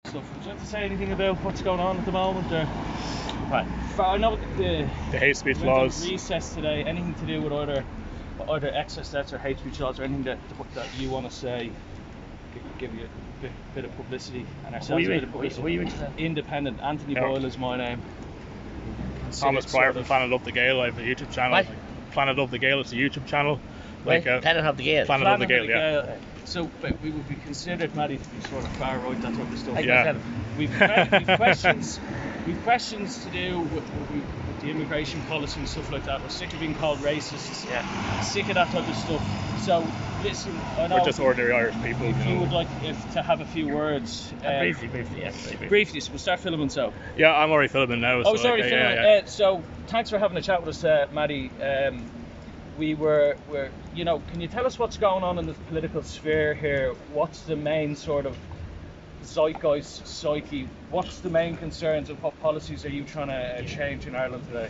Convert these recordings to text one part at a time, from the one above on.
stuff. Would you like to say anything about what's going on at the moment? Or Right. I know the hate speech laws. Recess today. Anything to do with either excess deaths or hate speech laws, or anything that you want to say? Give you a bit of publicity and ourselves a bit of publicity. Independent. Anthony Boyle is my name. Thomas Pryor from Planet Up the Gale. I have a YouTube channel. What? Planet Up the Gale is a YouTube channel. Planet Up the Gale. Planet Up the Gale, yeah. So we would be considered, Mattie, to be sort of far right, that type of stuff. Yeah. We've questions to do with the immigration policy and stuff like that. We're sick of being called racists. Yeah. Sick of that type of stuff. So listen, I know we're just ordinary Irish people. If you would like to have a few words. Briefly, so we'll start filming. So. Yeah, I'm already filming now. Oh, sorry, filming. Yeah. So thanks for having a chat with us, Mattie. We were, can you tell us what's going on in the political sphere here? What's the main sort of zeitgeist, psyche? What's the main concerns, and what policies are you trying to change in Ireland today?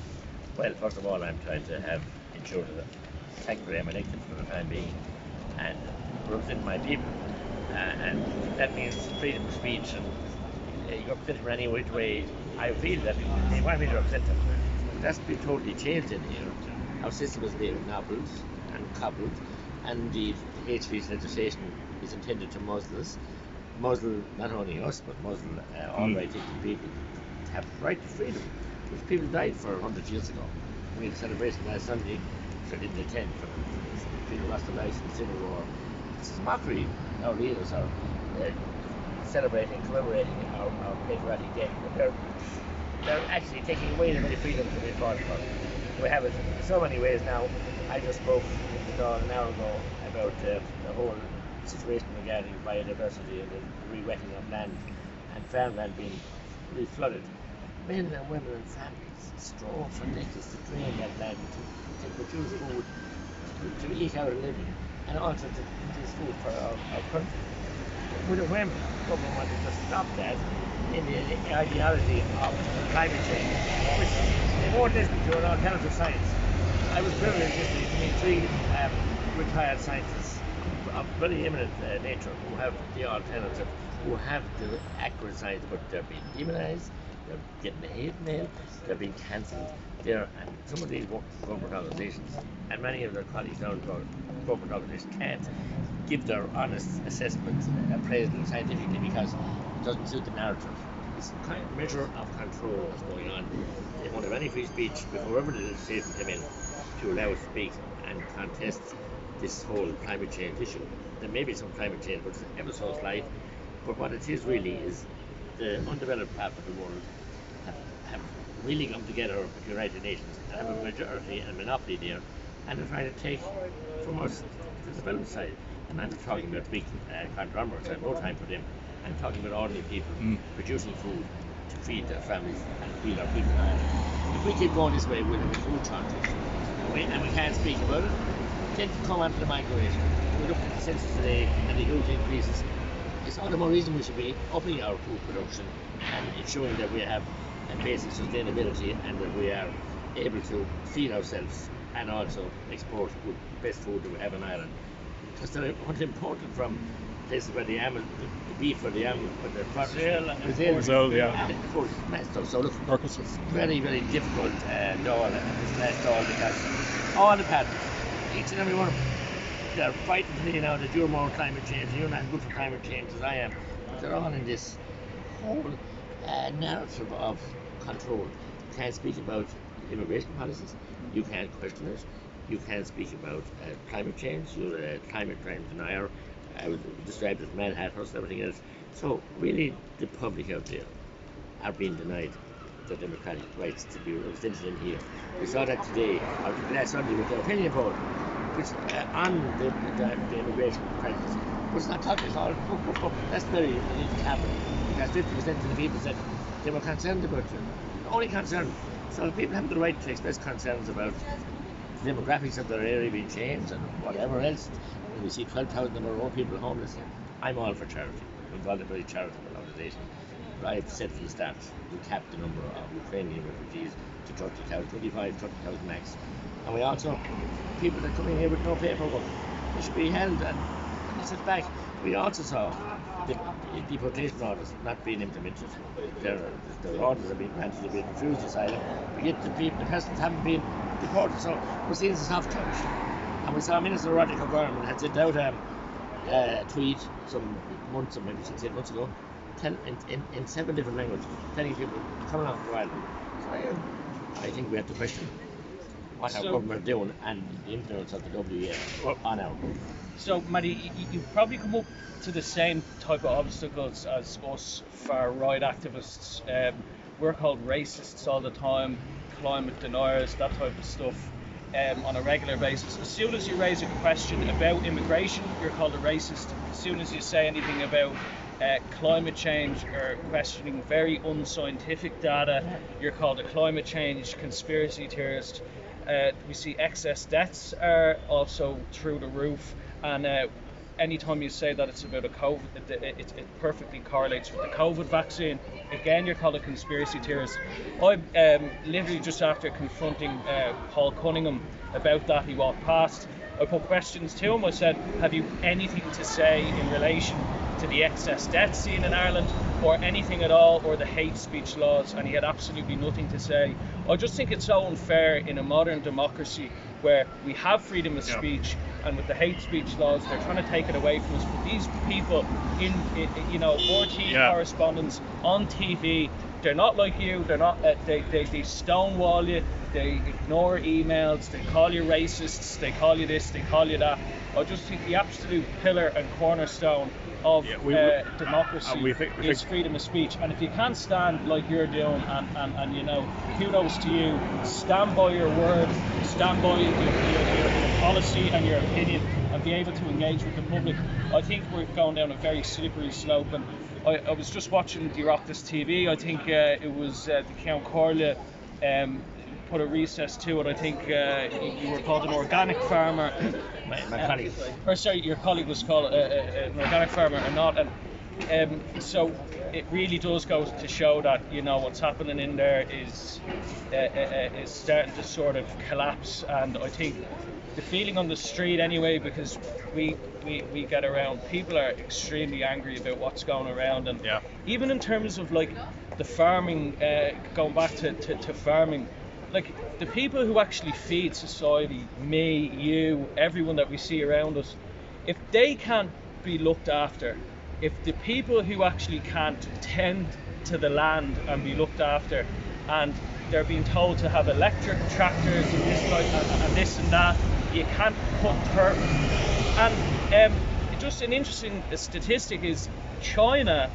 Well, first of all, I'm trying to ensure that technically I'm elected for the time being and represent my people. And that means freedom of speech, and you're represented in any which way I feel that they want me to represent them. That's been totally changed in here. Our system is being nobbled and cobbled, and the hate speech legislation is intended to muzzle not only us, but muzzle all right-thinking people to have the right to freedom, which people died for 100 years ago. We had a celebration last Sunday, which I didn't attend, for people lost their lives in the Civil War. It's a mockery. Our leaders are celebrating, commemorating our patriotic day, but they're actually taking away the very freedom that we fought for. We have it in so many ways now. I just spoke an hour ago about the whole situation regarding biodiversity and the re-wetting of land and farmland being re-flooded. Men and women and families strove for decades to drain that land to produce food, to eke out a living, and also to produce food for our country. With a whim, the government wanted to stop that in the ideology of climate change, which they won't listen to an alternative science. I was privileged yesterday to meet three retired scientists of very eminent nature who have the alternative, who have the accurate science, but they're being demonized, they're getting the hate mail, they're being cancelled. And some of these work for corporate organizations, and many of their colleagues down in corporate organizations can't give their honest assessments, appraised them scientifically, because it doesn't suit the narrative. It's a kind of measure of control that's going on. They won't have any free speech before ever the legislation came in to allow us to speak and contest this whole climate change issue. There may be some climate change, but it's ever so slight. But what it is really is the undeveloped part of the world have really come together with the United Nations and have a majority and monopoly there, and they're trying to take from us the developed side. And I'm talking about big conglomerates. I have no time for them. I'm talking about ordinary people producing food to feed their families and feed our people. If we keep going this way, we'll have a food shortage, and we can't speak about it. Then come on to the migration. We look at the census today and the huge increases. It's all the more reason we should be upping our food production and ensuring that we have a basic sustainability and that we are able to feed ourselves and also export the best food that we have in Ireland. Because they're what's important from places where the beef or the animal, but the Brazil, yeah. And of course, so look, it's very, very difficult doll, this last doll, because all the parties, each and every one of them, they're fighting today now that you're more climate change, you're not good for climate change as I am. But they're all in this whole narrative of control. You can't speak about immigration policies, you can't question it, you can't speak about climate change, you're a climate denier. I was described as mad hatters and everything else. So really the public out there are being denied their democratic rights to be represented in here. We saw that today, or last Sunday, with the opinion poll, which on the immigration crisis, was not talking at all. That's very happen, because 50% of the people said they were concerned about it. Only concerned. So people have the right to express concerns about the demographics of their area being changed and whatever else. When we see 12,000 or more people homeless, I'm all for charity. I'm involved in a very charitable organisation. But I have said from the start, we capped the number of Ukrainian refugees to 30,000, 30,000 max. And we also, people that come in here with no paperwork, they should be held and sent back. We also saw the deportation orders not being implemented. The orders are being granted, they're being refused asylum, but yet the persons haven't been deported. So we're seeing as a soft touch. And we saw Minister Roderick O'Gorman had sent out a tweet some months, or maybe 6-8 months ago, in 7 different languages, telling people come along to Ireland. So I think we have to question what our government are doing and the influence of the WEF on our. So, Mattie, you've probably come up to the same type of obstacles as us far-right activists. We're called racists all the time, climate deniers, that type of stuff, on a regular basis. As soon as you raise a question about immigration, you're called a racist. As soon as you say anything about climate change or questioning very unscientific data, you're called a climate change conspiracy theorist. We see excess deaths are also through the roof, and anytime you say that it's about a COVID, it perfectly correlates with the COVID vaccine. Again, you're called a conspiracy theorist. I literally just after confronting Paul Cunningham about that, he walked past. I put questions to him. I said, have you anything to say in relation to the excess death seen in Ireland, or anything at all, or the hate speech laws? And he had absolutely nothing to say. I just think it's so unfair in a modern democracy where we have freedom of speech, and with the hate speech laws, they're trying to take it away from us. But these people in RT correspondents on TV, they're not like you. They're not. They stonewall you. They ignore emails. They call you racists. They call you this. They call you that. I just think the absolute pillar and cornerstone of democracy is freedom of speech. And if you can't stand like you're doing, and you know, kudos to you, stand by your word, stand by your policy and your opinion, and be able to engage with the public. I think we're going down a very slippery slope. And I was just watching the Oireachtas TV. I think it was the Cllr put a recess to it. I think you were called an organic farmer. My colleague. Or sorry, your colleague was called an organic farmer or not. And so it really does go to show that, you know, what's happening in there is starting to sort of collapse. And I think the feeling on the street anyway, because we get around, people are extremely angry about what's going around. And even in terms of like the farming, going back to farming, like the people who actually feed society, me, you, everyone that we see around us, if they can't be looked after, if the people who actually can't tend to the land and be looked after, and they're being told to have electric tractors and this and that, you can't put turf. And just an interesting statistic is China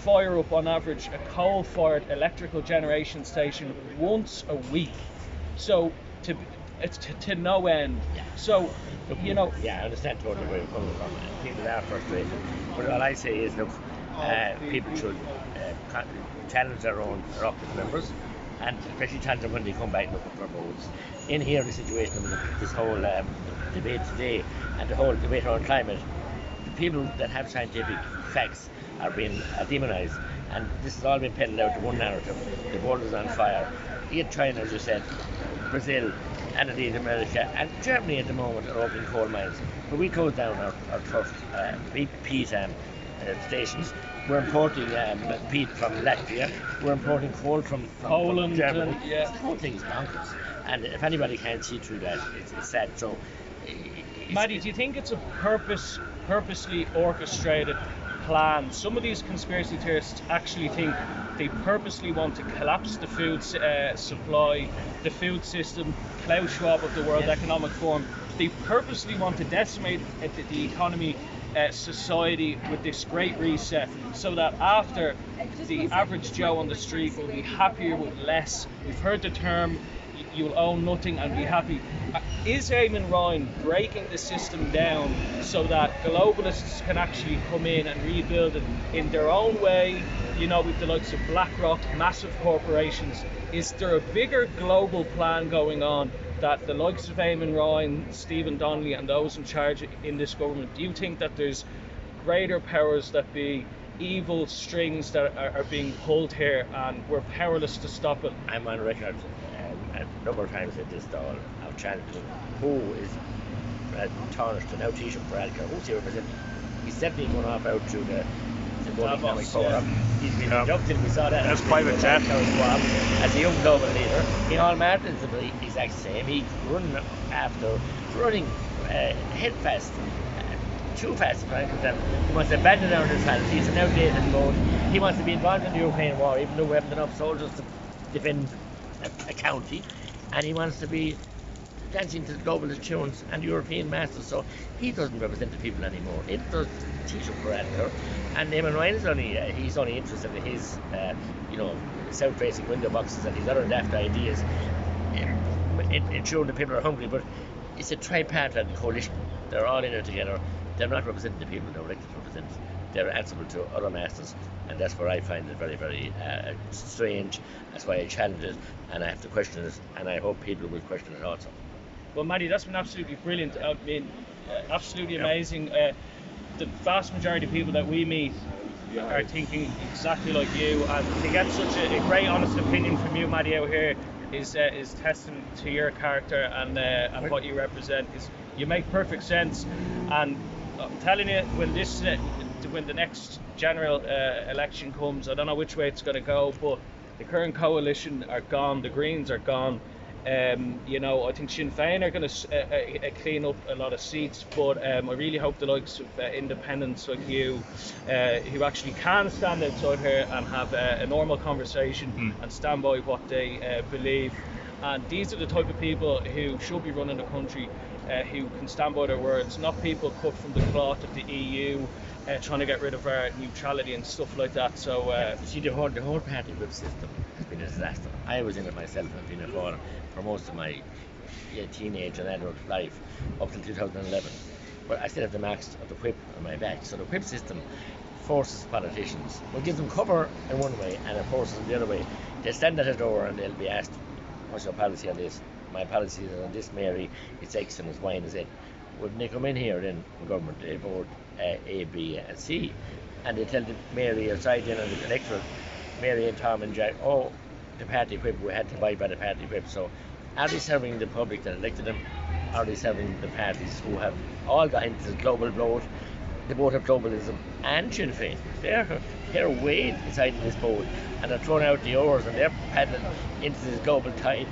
fire up on average a coal-fired electrical generation station once a week, so to no end. So you know. Yeah, I understand totally where you're coming from. People are frustrated, but all I say is, look, people should challenge their own elected members, and especially challenge them when they come back looking for votes. In here, the situation of this whole debate today and the whole debate around climate, the people that have scientific facts are being demonised, and this has all been peddled out to one narrative. The world is on fire. Yet China, as you said, Brazil, and indeed America and Germany at the moment are opening coal mines. But we closed down our tough peat stations. We're importing peat from Latvia. We're importing coal from Poland, Germany. The whole thing is bonkers. And if anybody can't see through that, it's sad. So, Mattie, do you think it's a purposely orchestrated plan? Some of these conspiracy theorists actually think they purposely want to collapse the food supply, the food system. Klaus Schwab of the World Economic Forum, they purposely want to decimate the economy, society with this great reset, so that after the average Joe on the street will be happier with less. We've heard the term, you'll own nothing and be happy. Is Eamon Ryan breaking the system down so that globalists can actually come in and rebuild it in their own way, you know, with the likes of BlackRock, massive corporations? Is there a bigger global plan going on that the likes of Eamon Ryan, Stephen Donnelly and those in charge in this government, do you think that there's greater powers that be evil strings that are being pulled here and we're powerless to stop it? I'm on record a number of times at this stall of challenging who is tarnished and now Taoiseach for Alcar, who's he representing? He's definitely going off out through the the voting economic Davos, forum. He's been inducted. We saw that. That's private jet. As a young global leader, in all matters, the exact same. He's running after running headfast. Too fast, frankly. He wants to abandon our neutrality. It's an outdated mode. He wants to be involved in the European war, even though we haven't enough soldiers to defend a county. And he wants to be dancing to the globalist tunes and European masters. So he doesn't represent the people anymore. It does teach him parameter. And Eamon Ryan is he's only interested in his, south-facing window boxes and his other daft ideas, ensuring the people are hungry. But it's a tripartite coalition. They're all in it together. They're not representing the people they're elected to represent. They're answerable to other masters, and that's where I find it very, very strange. That's why I challenge it, and I have to question it, and I hope people will question it also. Well, Mattie, that's been absolutely brilliant. I mean, absolutely amazing. The vast majority of people that we meet are thinking exactly like you, and to get such a great, honest opinion from you, Mattie, out here is testament to your character and what you represent. You make perfect sense, and I'm telling you, when the next general election comes, I don't know which way it's going to go, but the current coalition are gone, the Greens are gone. I think Sinn Féin are going to clean up a lot of seats, but I really hope the likes of independents like you, who actually can stand outside here and have a normal conversation and stand by what they believe. And these are the type of people who should be running the country, who can stand by their words, not people cut from the cloth of the EU, trying to get rid of our neutrality and stuff like that. So, see, the whole party whip system has been a disaster. I was in it myself. I've been involved for most of my teenage and adult life up till 2011. But I still have the marks of the whip on my back. So the whip system forces politicians, will give them cover in one way and it forces them the other way. They stand at a door and they'll be asked, what's your policy on this? My policy is on this, Mary, it's X and it's Y and it's Z. When they come in here, then the government, they vote A, B, and C, and they tell the Mary outside in on the electorate, Mary and Tom and Jack, the party whip, we had to abide by the party whip. So are they serving the public that elected them? Are they serving the parties who have all got into the global bloat, the boat of globalism and Sinn Féin? They're way inside this boat and they're throwing out the oars and they're paddling into this global tide.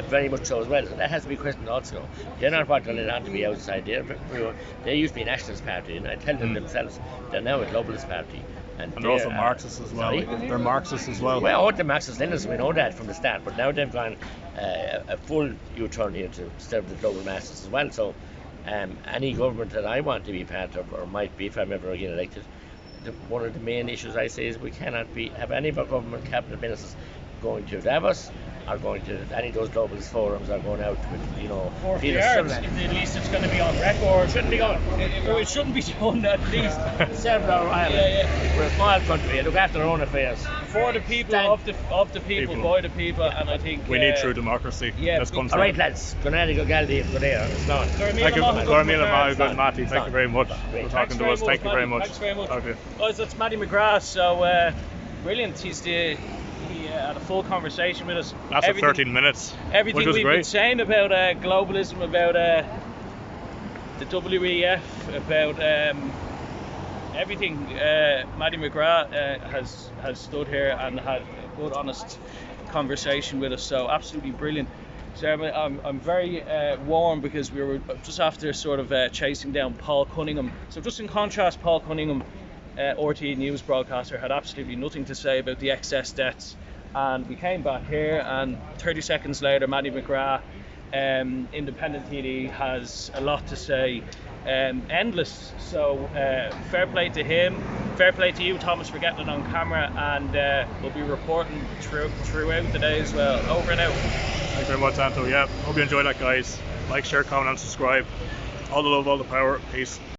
Very much so as well. So that has to be questioned also. They're not what they're let on to be outside. They used to be a nationalist party, and I tell them themselves they're now a globalist party. And they're also Marxists as well. They're Marxists as well. Well, the Marxist-Leninists, we know that from the start, but now they've gone a full U-turn here to serve the global masses as well. So any government that I want to be part of, or might be if I'm ever again elected, one of the main issues I say is we cannot have any of our government cabinet ministers going to Davos, are going to any of those globalist forums, are going out with, or if at least it's going to be on record. Shouldn't be going. It shouldn't be done at least. Serve our island. We're a small country. Look after our own affairs. For the people, of the people, by the people, and I think we need true democracy. Let's come all right, lads. Good night, good Galdi, good air. It's gone. Thank you, good Mattie. Thank you very much for talking to us. Thank you very much. Thanks very much. Okay. Guys, that's Mattie McGrath. So brilliant. He had a full conversation with us. That's 13 minutes. Everything we've been saying about globalism, about the WEF, about everything. Mattie McGrath has stood here and had a good, honest conversation with us. So absolutely brilliant. So I'm very warm because we were just after sort of chasing down Paul Cunningham. So just in contrast, Paul Cunningham, RTE news broadcaster, had absolutely nothing to say about the excess deaths, and we came back here and 30 seconds later Mattie McGrath, independent TD, has a lot to say, endless. So fair play to him, fair play to you, Thomas, for getting it on camera, and we'll be reporting throughout the day as well. Over and out. Thank you very much, Anto. Hope you enjoyed that, guys. Like, share, comment and subscribe. All the love, all the power. Peace.